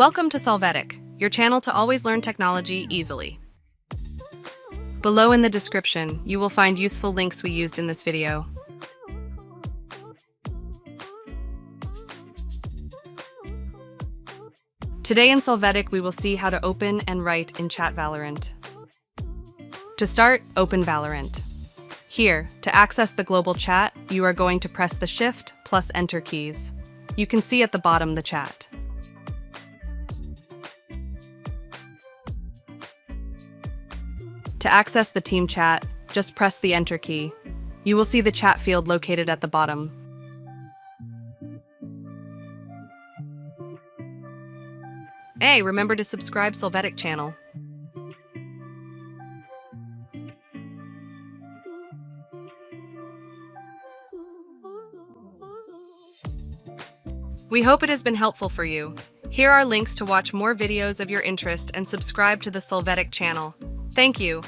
Welcome to Solvetic, your channel to always learn technology easily. Below in the description, you will find useful links we used in this video. Today in Solvetic, we will see how to open and write in chat Valorant. To start, open Valorant. Here, to access the global chat, you are going to press the Shift plus Enter keys. You can see at the bottom the chat. To access the team chat, just press the Enter key. You will see the chat field located at the bottom. Hey, remember to subscribe Solvetic channel. We hope it has been helpful for you. Here are links to watch more videos of your interest and subscribe to the Solvetic channel. Thank you.